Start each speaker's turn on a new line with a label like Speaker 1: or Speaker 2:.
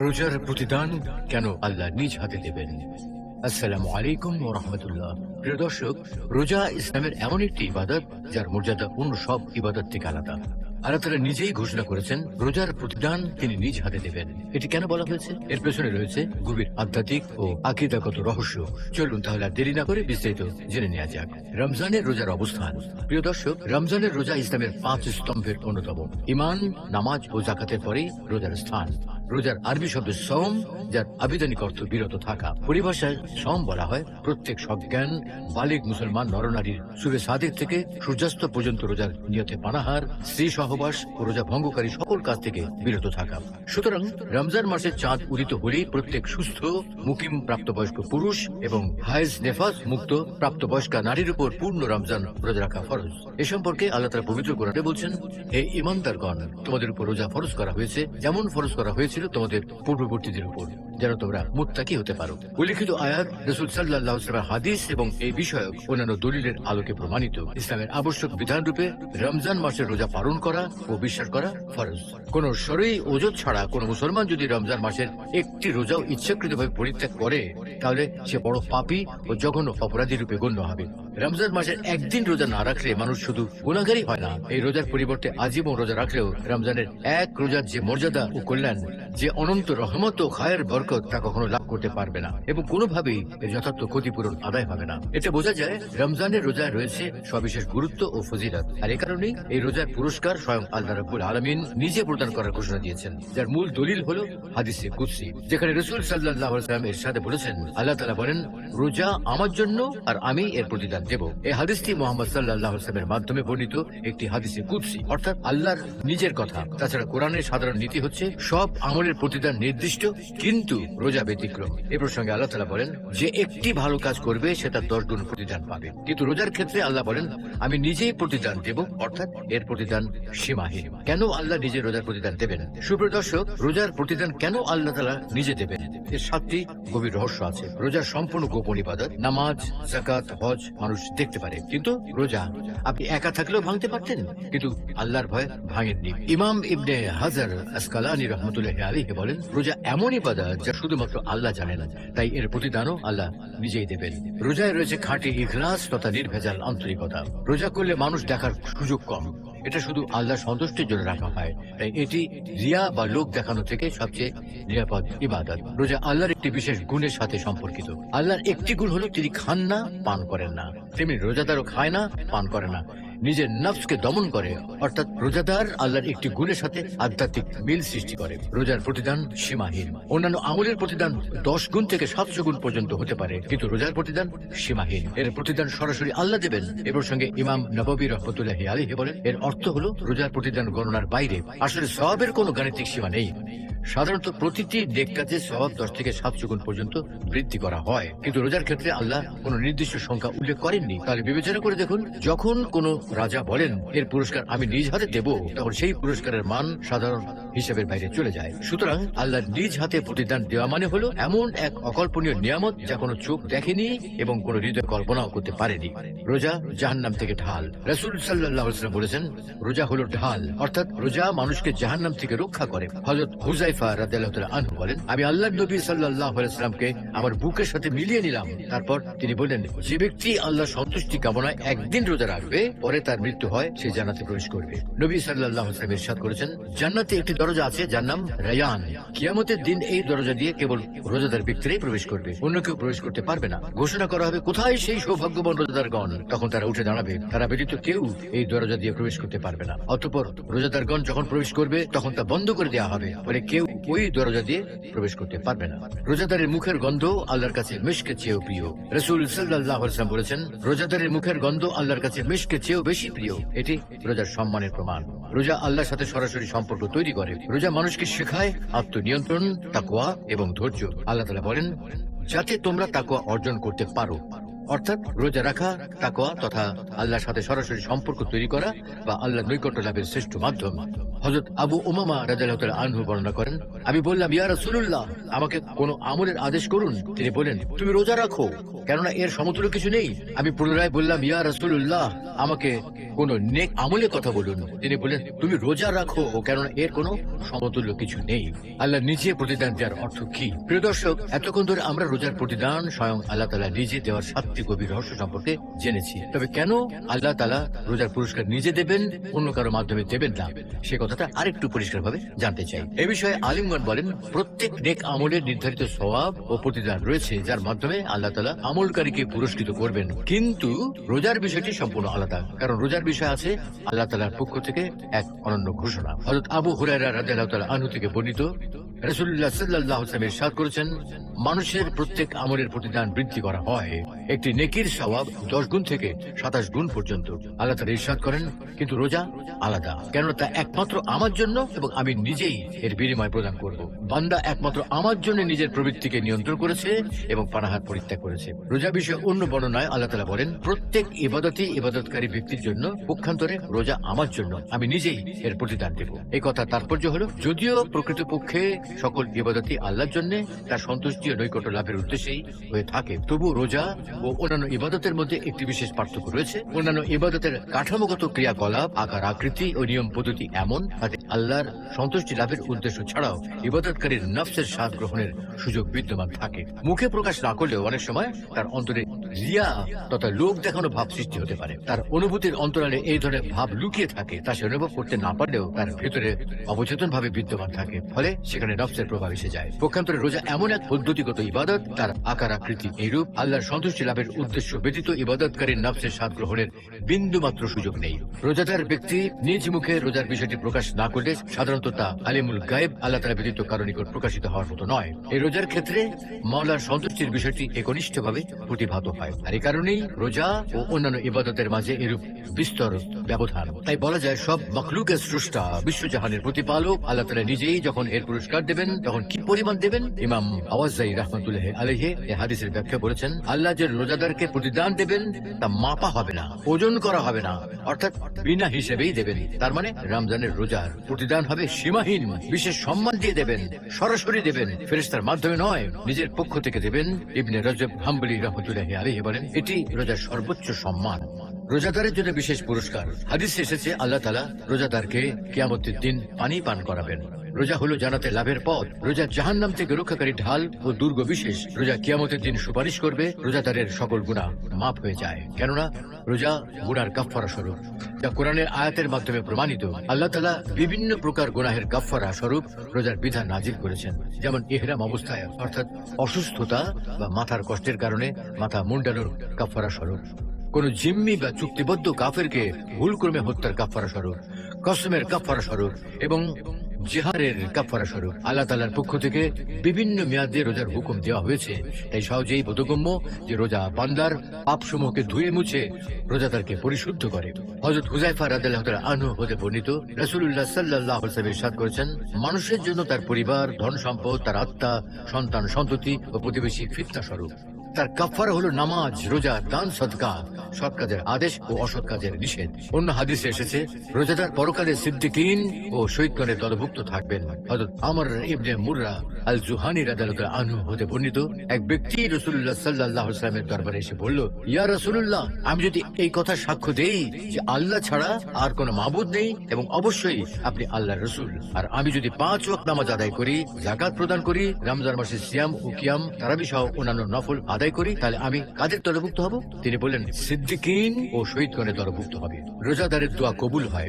Speaker 1: রোজার প্রতিদান কেন আল্লাহ নিজ হাতে দেবেন? আসসালামু আলাইকুম ওয়া রাহমাতুল্লাহ। প্রিয় দর্শক, রোজা ইসলামের এমন একটি ইবাদত যার মর্যাদা অন্য সব ইবাদত থেকে আলাদা। আল্লাহ তাআলা নিজেই ঘোষণা করেছেন রোজার প্রতিদান তিনি নিজ হাতে দেবেন। এটি কেন বলা হয়েছে? এর পেছনে রয়েছে গভীর আধ্যাত্মিক ও আকীদাগত রহস্য। চলুন তাহলে আর দেরি না করে বিস্তারিত জেনে নেওয়া যাক। রমজানের রোজার অবস্থান। প্রিয় দর্শক, রমজানের রোজা ইসলামের 5 স্তম্ভের অন্যতম। ঈমান, নামাজ ও যাকাতের পরে রোজার স্থান। রোজার আরবি শব্দ সওম, যার আবিধানিক অর্থ বিরত থাকা। পরিভাষায় সওম বলা হয় প্রত্যেক সজ্ঞান বালিগ মুসলমান নরনারীর সুবে সাদিক থেকে সূর্যাস্ত পর্যন্ত রোজার নিয়তে পানাহার, স্ত্রী সহবাস ও রোজা ভঙ্গকারী সকল কাজ থেকে বিরত থাকা। সুতরাং রমজান মাসে চাঁদ উদিত হলেই প্রত্যেক সুস্থ মুকিম প্রাপ্তবয়স্ক পুরুষ এবং হায়েজ নেফাস মুক্ত প্রাপ্তবয়স্কা নারীর উপর পূর্ণ রমজান রোজা রাখা ফরজ। এ সম্পর্কে আল্লাহ তাআলা পবিত্র কোরআনে বলছেন, হে ঈমানদারগণ, তোমাদের উপর রোজা ফরজ করা হয়েছে যেমন ফরজ করা হয়েছিল তোমাদের পূর্ববর্তীদের উপর, যেন তোমরা মুত্তাকি হতে পারো। উল্লিখিত আয়াত রাসূল সাল্লাল্লাহু আলাইহি ওয়াসাল্লামের হাদিস এবং এই বিষয়ক অন্যান্য দলিলের আলোকে প্রমাণিত। ইসলামের আবশ্যক বিধান রূপে রমজান মাসের রোজা পালন করা ও বিশ্বাস করা ফরজ। কোন শরঈ ওজত ছাড়া কোন মুসলমান যদি রমজান মাসের একটি রোজাও ইচ্ছাকৃতভাবে পরিত্যাগ করে, তাহলে সে বড় পাপী ও জঘন্য অপরাধী রূপে গণ্য হবে। রমজান মাসের একদিন রোজা না রাখলে মানুষ শুধু গুনাহগারই হয় না, এই রোজার পরিবর্তে আজীবন রোজা রাখলেও রমজানের এক রোজার যে মর্যাদা ও কল্যাণ, যে অনন্ত রহমত ও খায়ের বরকত, তা কখনো লাভ করতে পারবে না এবং কোনোভাবেই এর যথার্থ ক্ষতিপূরণ আদায় হবে না। এতে বোঝা যায় রমজানের রোজায় রয়েছে সবিশেষ গুরুত্ব ও ফজিলত। আর এ কারণেই এই রোজার পুরস্কার স্বয়ং আল্লাহ রাব্বুল আলামিন নিজে প্রদান করার ঘোষণা দিয়েছেন, যার মূল দলিল হলো হাদিসে কুদসি, যেখানে রাসূল সাল্লাল্লাহু আলাইহি ওয়াসাল্লাম ইরশাদে বলেছেন, আল্লাহ তাআলা বলেন, রোজা আমার জন্য আর আমি এর প্রতিদান দেব। এই হাদিসটি মুহাম্মদ সাল্লাল্লাহু আলাইহি ওয়াসাল্লামের মাধ্যমে বর্ণিত একটি হাদিসে কুদসি, অর্থাৎ আল্লাহর নিজের কথা। তাছাড়া কোরআনের সাধারণ নীতি হচ্ছে সব আমলের প্রতিদান নির্দিষ্ট, কিন্তু রোজা ব্যতিক্রম। এ প্রসঙ্গে আল্লাহ তাআলা বলেন, যে একটি ভালো কাজ করবে সেটা 10 গুণ প্রতিদান পাবে। কিন্তু রোজার ক্ষেত্রে আল্লাহ বলেন, আমি নিজেই প্রতিদান দেব, অর্থাৎ এর প্রতিদান সীমাহীন। কেন আল্লাহ নিজে রোজার প্রতিদান দেবেন? সুপ্রিয় দর্শক, রোজার প্রতিদান কেন আল্লাহ তাআলা নিজে দেবেন, এর 7টি গভীর রহস্য আছে। রোজার সম্পূর্ণ গোপন ইবাদত। নামাজ, যাকাত, হজ মানুষ দেখতে পারে, কিন্তু রোজা আপনি একা থাকলেও ভাঙতে পারতেন, কিন্তু আল্লাহর ভয় ভাঙেননি। ইমাম ইবনে হাজার আসকালানী রাহমাতুল্লাহি আলাইহি বলেন, রোজা এমন ইবাদত যা শুধুমাত্র আল্লাহ জানেন, তাই এর প্রতিদানও আল্লাহ নিজেই দেবেন। রোজায় রয়েছে খাঁটি ইখলাস তথা নির্ভেজাল আন্তরিকতা। রোজা করলে মানুষ দেখার সুযোগ কম, এটা শুধু আল্লাহর সন্তুষ্টির জন্য রাখা হয়, তাই এটি রিয়া বা লোক দেখানো থেকে সবচেয়ে নিরাপদ ইবাদত। রোজা আল্লাহর একটি বিশেষ গুণের সাথে সম্পর্কিত। আল্লাহর একটি গুণ হলো তিনি খান না, পান করেন না। তেমনি রোজাদারও খায় না, পান করে না, নিজের নফসকে দমন করে। অর্থাৎ রোজাদার আল্লাহর একটি গুণের সাথে আধ্যাত্মিক মিল সৃষ্টি করে। রোজার প্রতিদান সীমাহীন। অন্যান্য আমলের প্রতিদান 10 গুণ থেকে 700 গুণ পর্যন্ত হতে পারে, কিন্তু রোজার প্রতিদান সীমাহীন। এর প্রতিদান সরাসরি আল্লাহ দেবেন। এর সঙ্গে ইমাম নববী রাহমাতুল্লাহি আলাইহি বলেন, এর অর্থ হলো রোজার প্রতিদান গণনার বাইরে। আসলে সওয়াবের কোনো গাণিতিক সীমা নেই। সাধারণত প্রতিটি নেক কাজে সওয়াব 10 থেকে 700 গুণ পর্যন্ত বৃদ্ধি করা হয়, কিন্তু রোজার ক্ষেত্রে আল্লাহ কোনো নির্দিষ্ট সংখ্যা উল্লেখ করেননি। তাহলে বিবেচনা করে দেখুন, যখন কোনো রাজা বলেন এর পুরস্কার আমি নিজ হাতে দেব, তখন সেই পুরস্কারের মান সাধারণ হিসেবের বাইরে চলে যায়। সুতরাং আল্লাহ নিজ হাতে প্রতিদান দেওয়া মানে হলো এমন এক অকল্পনীয় নিয়ামত যা কোনো চোখ দেখেনি এবং কোনো হৃদয় কল্পনাও করতে পারেনি। রোজা জাহান্নাম থেকে ঢাল। রাসূল সাল্লাল্লাহু আলাইহি ওয়াসাল্লাম বলেছেন, রোজা হলো ঢাল, অর্থাৎ রোজা মানুষকে জাহান্নাম থেকে রক্ষা করে। হযরত হুযায়ফা রাদিয়াল্লাহু তাআলা আনহু বলেন, আমি আল্লাহর নবী সাল্লাল্লাহু আলাইহি ওয়াসাল্লামকে আমার বুকের সাথে মিলিয়ে নিলাম। তারপর তিনি বললেন, যে ব্যক্তি আল্লাহর সন্তুষ্টি কামনায় একদিন রোজা রাখবে, পরে তার মৃত্যু হয়, সে জান্নাতে প্রবেশ করবে। নবী সাল্লাল্লাহু আলাইহি ওয়াসাল্লাম ইরশাদ করেছেন, জান্নাতে একটি দরজা আছে যার নাম রায়ান। কিয়ামতের দিন এই দরজা দিয়ে কেবল রোজাদার ব্যক্তিরাই প্রবেশ করবে, অন্য কেউ প্রবেশ করতে পারবে না। ঘোষণা করা হবে, কোথায় সেই সৌভাগ্যবান রোজাদারগণ? তখন তারা উঠে দাঁড়াবে, তারা ব্যতীত কেউ এই দরজা দিয়ে প্রবেশ করতে পারবে না। অতঃপর রোজাদারগণ যখন প্রবেশ করবে, তখন তা বন্ধ করে দেওয়া হবে, ফলে কেউ ওই দরজা দিয়ে প্রবেশ করতে পারবে না। রোজাদারের মুখের গন্ধ আল্লাহর কাছে মিশকের চেয়েও প্রিয়। রাসূল সাল্লাল্লাহু আলাইহি ওয়াসাল্লাম বলেছেন, রোজাদারের মুখের গন্ধ আল্লাহর কাছে মিশকের চেয়েও বেশি প্রিয়। এটি রোজার সম্মানের প্রমাণ। রোজা আল্লাহর সাথে সরাসরি সম্পর্ক তৈরি করে। রোজা মানুষকে শেখায় আত্মনিয়ন্ত্রণ, তাকওয়া এবং ধৈর্য। আল্লাহ তাআলা বলেন, যাতে তোমরা তাকওয়া অর্জন করতে পারো, অর্থাৎ রোজা রাখা তাকওয়া তথা আল্লাহর সাথে সরাসরি সম্পর্ক তৈরি করা বা আল্লাহর নৈকট্য লাভের শ্রেষ্ঠ মাধ্যম। হযরত আবু উমামা রাদিয়াল্লাহু তাআলা আনহু বর্ণনা করেন, আমি বললাম, ইয়া রাসূলুল্লাহ, আমাকে কোন আমলের আদেশ করুন। তিনি বলেন, তুমি রোজা রাখো, কেননা এর সমতুল্য কিছু নেই। আমি পুনরায় বললাম, ইয়া রাসূলুল্লাহ, আমাকে কোন নেক আমলের কথা বলুন। তিনি বলেন, তুমি রোজা রাখো, কেননা এর কোনো সমতুল্য কিছু নেই। আল্লাহ নিজে প্রতিদান দেওয়ার অর্থ কি? প্রিয় দর্শক, এতক্ষণ ধরে আমরা রোজার প্রতিদান স্বয়ং আল্লাহ তাআলা নিজে দেওয়ার 7টি গভীর রহস্য সম্পর্কে জেনেছি। তবে কেন আল্লাহ তাআলা রোজার পুরস্কার নিজে দেবেন, অন্য কারো মাধ্যমে দেবেন না, সে কথাটা আরেকটু পরিষ্কারভাবে জানতে চাই। এ বিষয়ে আলিমগণ বলেন, প্রত্যেক নেক আমলের নির্ধারিত সওয়াব ও প্রতিদান রয়েছে, যার মাধ্যমে আল্লাহ তাআলা আমলকারীকে পুরস্কৃত করবেন। কিন্তু রোজার বিষয়টি সম্পূর্ণ আলাদা, কারণ রোজার বিষয় আছে আল্লাহ তাআলার পক্ষ থেকে এক অনন্য ঘোষণা। হযরত আবু হুরায়রা রাদিয়াল্লাহু তাআলা আনহু থেকে বর্ণিত, রাসূলুল্লাহ সাল্লাল্লাহু আলাইহি ওয়াসাল্লাম ইরশাদ করেছেন, মানুষের প্রত্যেক আমলের প্রতিদান বৃদ্ধি করা হয় একটি নেকির সওয়াব 10 গুণ থেকে 27 গুণ পর্যন্ত। আল্লাহ তাআলা ইরশাদ করেন, কিন্তু রোজা আলাদা, কেননা তা একমাত্র আমার জন্য এবং আমি নিজেই এর বিনিময় প্রদান করব। বান্দা একমাত্র আমার জন্য নিজের প্রবৃত্তিকে নিয়ন্ত্রণ করেছে এবং পানাহার পরিত্যাগ করেছে। রোজা বিষয়ে অন্য বর্ণনায় আল্লাহ তাআলা বলেন, প্রত্যেক ইবাদতই ইবাদতকারী ব্যক্তির জন্য, পক্ষান্তরে রোজা আমার জন্য, আমি নিজেই এর প্রতিদান দেব। এই কথা তাৎপর্য হলো, যদিও প্রকৃতপক্ষে সকল ইবাদতই আল্লাহর জন্য, তার সন্তুষ্টি ও নৈকট্য লাভের উদ্দেশ্যেই হয়ে থাকে, তবু রোজা ও অন্যান্য ইবাদতের মধ্যে একটি বিশেষ পার্থক্য রয়েছে। অন্যান্য ইবাদতের কাঠামোগত ক্রিয়াকলাপ, আকার আকৃতি ও নিয়ম পদ্ধতি এমন, তাতে আল্লাহর সন্তুষ্টি লাভের উদ্দেশ্য ছাড়াও ইবাদতকারীর নফসের স্বাদ গ্রহণের সুযোগ বিদ্যমান থাকে। মুখে প্রকাশ না করলেও অনেক সময় তার অন্তরে রিয়া তথা লোক দেখানো ভাব সৃষ্টি হতে পারে। তার অনুভূতির অন্তরালে এই ধরনের ভাব লুকিয়ে থাকে, তা সে অনুভব করতে না পারলেও তার ভেতরে অবচেতন ভাবে বিদ্যমান থাকে, ফলে সেখানে নফসের প্রভাব এসে যায়। পক্ষান্তরে রোজা এমন এক পদ্ধতিগত ইবাদত, তার আকার আকৃতি এইরূপ, আল্লাহর সন্তুষ্টি লাভের উদ্দেশ্য ব্যতীত ইবাদতকারীর নফসের স্বাদ গ্রহণের বিন্দু মাত্র সুযোগ নেই। রোজাদার ব্যক্তি নিজ মুখে রোজার বিষয়টি প্রকাশ না করলে সাধারণত তা আলিমুল গায়েব, আল্লাহ তাআলা ব্যতীত কারো নিকট প্রকাশিত হওয়ার মতো নয়। এই রোজার ক্ষেত্রে মাওলার সন্তুষ্টির বিষয়টি একনিষ্ঠভাবে প্রতিভাত হয়, আর এই কারণেই রোজা ও অন্যান্য ইবাদতের মাঝে এরূপ বিস্তর ব্যবধান। তাই বলা যায়, সব মখলুকের স্রষ্টা, বিশ্বজাহানের প্রতিপালক আল্লাহ তাআলা নিজেই যখন এর পুরস্কার দেবেন, তখন কি পরিমাণ দেবেন? ইমাম আওয়াজাই রাহমাতুল্লাহ আলাইহি এই হাদিসের ব্যাখ্যা বলেছেন, আল্লাহ যে রোজাদারকে প্রতিদান দেবেন তা মাপা হবে না, ওজন করা হবে না, অর্থাৎ বিনা হিসেবেই দেবেন। তার মানে রমজানের রোজার প্রতিদান হবে সীমাহীন, বিশেষ সম্মান দিয়ে দেবেন, সরাসরি দেবেন, ফেরেশতার মাধ্যমে নয়, নিজের পক্ষ থেকে দেবেন। ইবনে রজব হাম্বলি রাহমাতুল্লাহ আলাইহি বলেন, এটি রোজার সর্বোচ্চ সম্মান, রোজাদারের জন্য বিশেষ পুরস্কার। হাদিসে এসেছে, আল্লাহ তাআলা রোজাদারকে কিয়ামতের দিন পানি পান করাবেন। রোজা হলো জান্নাতে লাভের পথ, রোজা জাহান্নাম থেকে রক্ষাকারী ঢাল ও দুর্গ বিশেষ। রোজা কিয়ামতের দিন সুপারিশ করবে, রোজাদারের সকল গুনাহ মাফ হয়ে যায়, কেননা রোজা গুনার কাফফারা স্বরূপ, যা কোরআনের আয়াতের মাধ্যমে প্রমাণিত। আল্লাহ তাআলা বিভিন্ন প্রকার গুনাহের কাফফারা স্বরূপ রোজার বিধান নাজিল করেছেন, যেমন ইহরাম অবস্থায়, অর্থাৎ অসুস্থতা বা মাথার কষ্টের কারণে মাথা মুন্ডানোর কাফফারা স্বরূপ, কোন জিম্মি বা চুক্তিবদ্ধ কাফেরকে ভুলক্রমে হত্যার কাফফারা স্বরূপ, কসমের কাফফারা স্বরূপ এবং জিহারের কাফফারা স্বরূপ। আল্লাহ তাআলার পক্ষ থেকে বিভিন্ন মেয়াদে রোজার হুকুম দেওয়া হয়েছে, তাই সহজেই বোধগম্য যে রোজা বান্দার পাপসমূহকে ধুয়ে মুছে রোজাদারকে পরিশুদ্ধ করে। হযরত হুযায়ফা রাদিয়াল্লাহু তাআলা আনহু হতে বর্ণিত, রাসূলুল্লাহ সাল্লাল্লাহু আলাইহি ওয়াসাল্লাম ইরশাদ করেছেন, মানুষের জন্য তার পরিবার, ধন সম্পদ, তার আত্মা, সন্তান সন্ততি ও প্রতিবেশী ফিতনা স্বরূপ। তার কাফফারা হলো নামাজ, রোজা, দান, সদকা, সৎ কাজের আদেশ ও অসৎ কাজের নিষেধ। অন্য হাদিসে এসেছে, রোজাদার পরকালে সিদ্দিকিন ও শহীদগণের দলভুক্ত থাকবেন। হযরত আমর ইবনে মুররা আল জুহানী রাদিয়াল্লাহু আনহু হতে বর্ণিত, এক ব্যক্তি রাসূলুল্লাহ সাল্লাল্লাহু আলাইহি ওয়াসাল্লামের দরবারে এসে বলল, ইয়া রাসূলুল্লাহ, আমি যদি এই কথা সাক্ষ্য দেই যে আল্লাহ ছাড়া আর কোনো মাবুদ নেই এবং অবশ্যই আপনি আল্লাহর রাসূল, আর আমি যদি 5 ওয়াক্ত নামাজ আদায় করি, যাকাত প্রদান করি, রমজান মাসে সিয়াম ও কিয়াম, তারাবি সহ অন্যান্য নফল আদায় করি, তাহলে আমি কাদের দলভুক্ত হব? তিনি বললেন, সিদ্দিকিন ও শহীদগণের দলভুক্ত হবে। রোজাদারের দোয়া কবুল হয়।